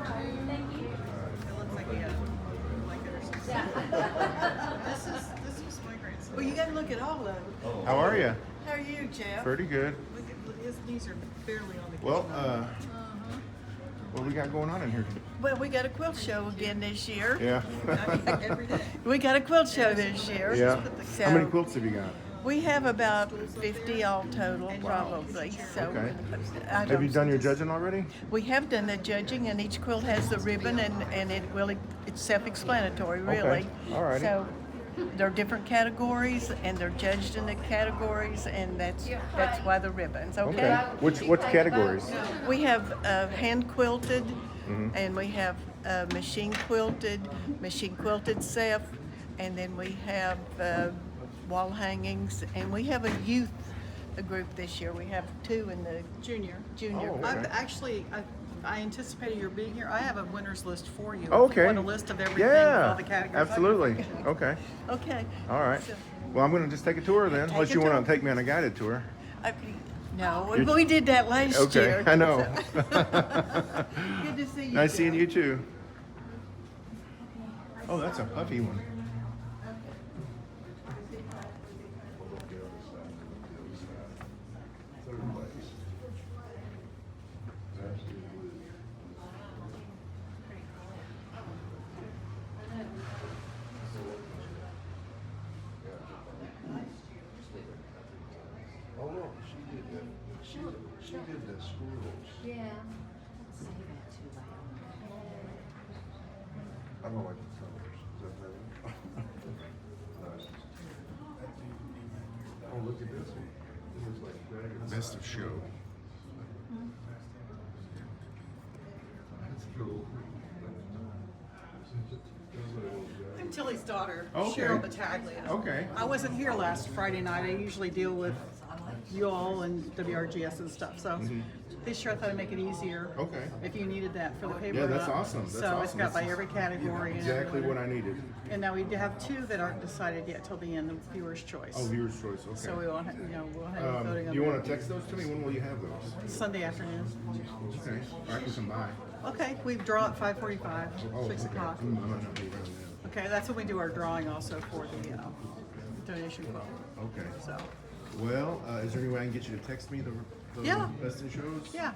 looks like he had like it or something. This is my grandson. Well, you got to look at all of them. How are you? How are you, Jeff? Pretty good. Look at his knees are barely on the Well, kitchen. what we got going on in here? Well, we got a quilt show again this year. Yeah. Every day. We got a quilt show this year. Yeah. So How many quilts have you got? we have about 50 all total, probably. So Okay. I Have you don't- done your judging already? We have done the judging, and each quilt has the ribbon, and it's self-explanatory, really. Alrighty. So there are different categories, and they're judged in the categories, and that's why the ribbons. Okay. What categories? We have hand quilted, and we have machine quilted self, and then we have wall hangings, and we have a youth group this year. We have 2 in the junior. Oh, group. okay. I anticipated your being here. I have a winner's list for you. Oh, If you okay. want a list of everything, Yeah, all the categories. absolutely. Okay. Okay. All right. So- Well, I'm going to just take a tour then, Take unless a you want tour. to take me on a guided tour. No, You're- we did that last Okay, year. I know. Good to see you. Nice seeing Jeff. you too. Oh, that's a puffy one. Oh no, she did that. She did the squirrels. Yeah. Save it too late. I don't like the colors. Is that better? Nice. Oh, look at this one. It looks like dragons. Best of show. That's cool. I'm Tilly's daughter, Okay. Cheryl Battaglia. Okay. I wasn't here last Friday night. I usually deal with you all and WRGS and stuff. So this year I thought I'd make it easier. Okay. If you needed that for the paper. Yeah, that's awesome. That's so it's awesome. got by That's every category. and Exactly everyone. what I needed. And now we have 2 that aren't decided yet till the end of viewer's choice. Oh, viewer's choice. Okay. So we won't, we'll have voting on Do you want that to text those to me? When will you have those? Sunday afternoon. Okay. I can come by. Okay, we draw at 5:45, Oh, 6 okay. o'clock. I might not be around then. Okay, that's when we do our drawing also for the donation quilt. Okay. So, Well, is there any way I can get you to text me the Yeah. best in shows? yeah.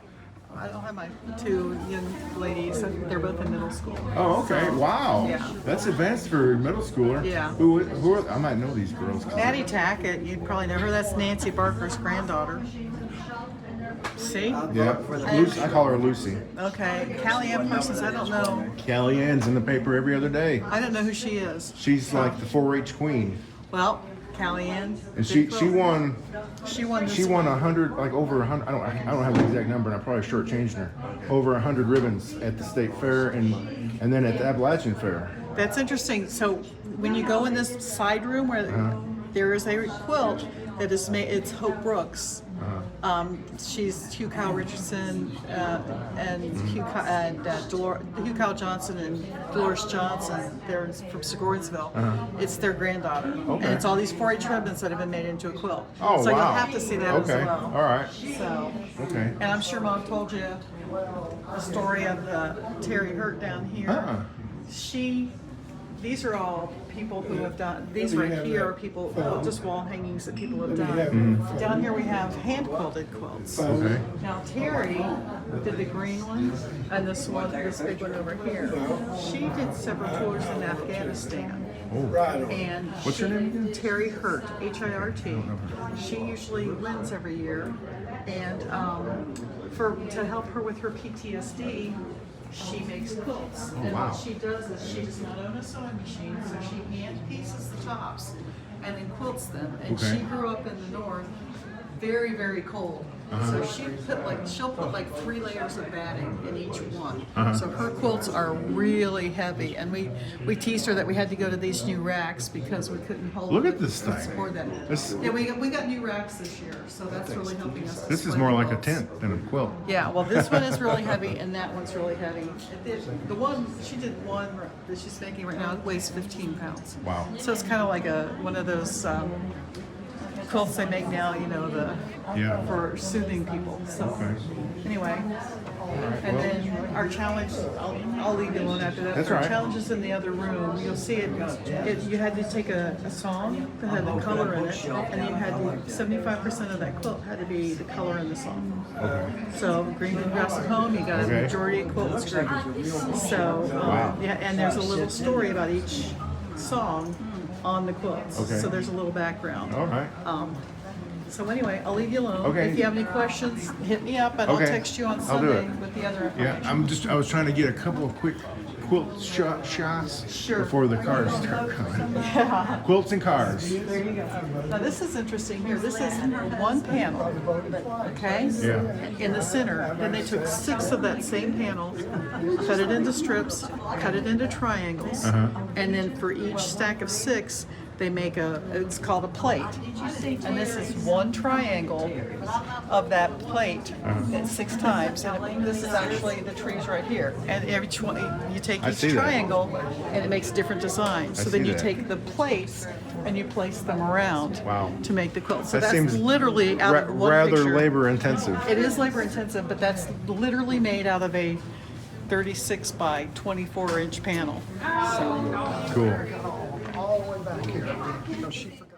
I don't have my 2 young ladies. They're both in middle school. Oh, okay. So, Wow. Yeah. That's advanced for a middle schooler. Yeah. Who are, I might know these girls. Maddie Tackett, you'd probably know her. That's Nancy Barker's granddaughter. See? Yeah. Lucy, I call her Lucy. Okay. Callie Ann Parsons, I don't know. Callie Ann's in the paper every other day. I don't know who she is. She's like the 4-H queen. Well, Callie Ann. And she won She won this She won 100, like over 100. I don't have the exact number, and I probably shortchanged her. Over 100 ribbons at the state fair and then at the Appalachian Fair. That's interesting. So when you go in this side room where there is a quilt that is made, it's Hope Brooks. She's Hugh Kyle Richardson and Hugh Kyle Johnson and Dolores Johnson. They're from Rogersville. It's their granddaughter, and it's all these 4-H ribbons that have been made into a quilt. Oh, so wow. you'll have to see that Okay. as well. All right. So, Okay. and I'm sure Mom told you the story of Terry Hurt down here. These are all people who have done, these right here are people, just wall hangings that people have done. Down here we have hand quilted quilts. Okay. Now Terry did the green one and this big one over here. She did several tours in Afghanistan. And What's her name again? Terry Hurt, H-I-R-T. She usually wins every year, and to help her with her PTSD, she makes quilts. And wow. what she does is she does not own a sewing machine, so she hand pieces the tops and then quilts them. And Okay. she grew up in the north, very, very cold. So she'll put like 3 layers of batting in each one. So her quilts are really heavy, and we teased her that we had to go to these new racks because we couldn't hold. Look at this thing. Support that. This- Yeah, we got new racks this year, so that's really helping us. This is display more the like a quilts. tent than a quilt. Yeah, well, this one is really heavy, and that one's really heavy. The one she did one that she's making right now, it weighs 15 pounds. Wow. So it's kind of like one of those quilts they make now, Yeah. for soothing people. So Okay. anyway, And then our challenge, I'll leave you alone after that. That's Our all right. challenge is in the other room. You'll see it. You had to take a song that had the color in it, and you had 75% of that quilt had to be the color in the song. Okay. So green grass at home, you got a Okay. majority of quilt was green. So yeah, and there's a little story about each song on the quilts. Okay. So there's a little background. All right. So anyway, I'll leave you alone. Okay. If you have any questions, hit me up and I'll Okay. text you on I'll do Sunday it. with the other Yeah, information. I was trying to get a couple of quick quilt shots Sure. before the cars start coming. Yeah. Quilts and cars. There you go. Now this is interesting here. This is one panel, okay? Yeah. In the center. Then they took 6 of that same panel, cut it into strips, cut it into triangles, and then for each stack of 6, they make it's called a plate. And this is one triangle of that plate at 6 times. And this is actually the trees right here. And every you take I each see that. triangle and it makes different designs. I So then see you that. take the plates and you place them around Wow. to make the quilt. So That that's seems literally out of one rather picture. labor intensive. It is labor intensive, but that's literally made out of a 36 by 24 inch panel. So Cool. all the way back here. She forgot.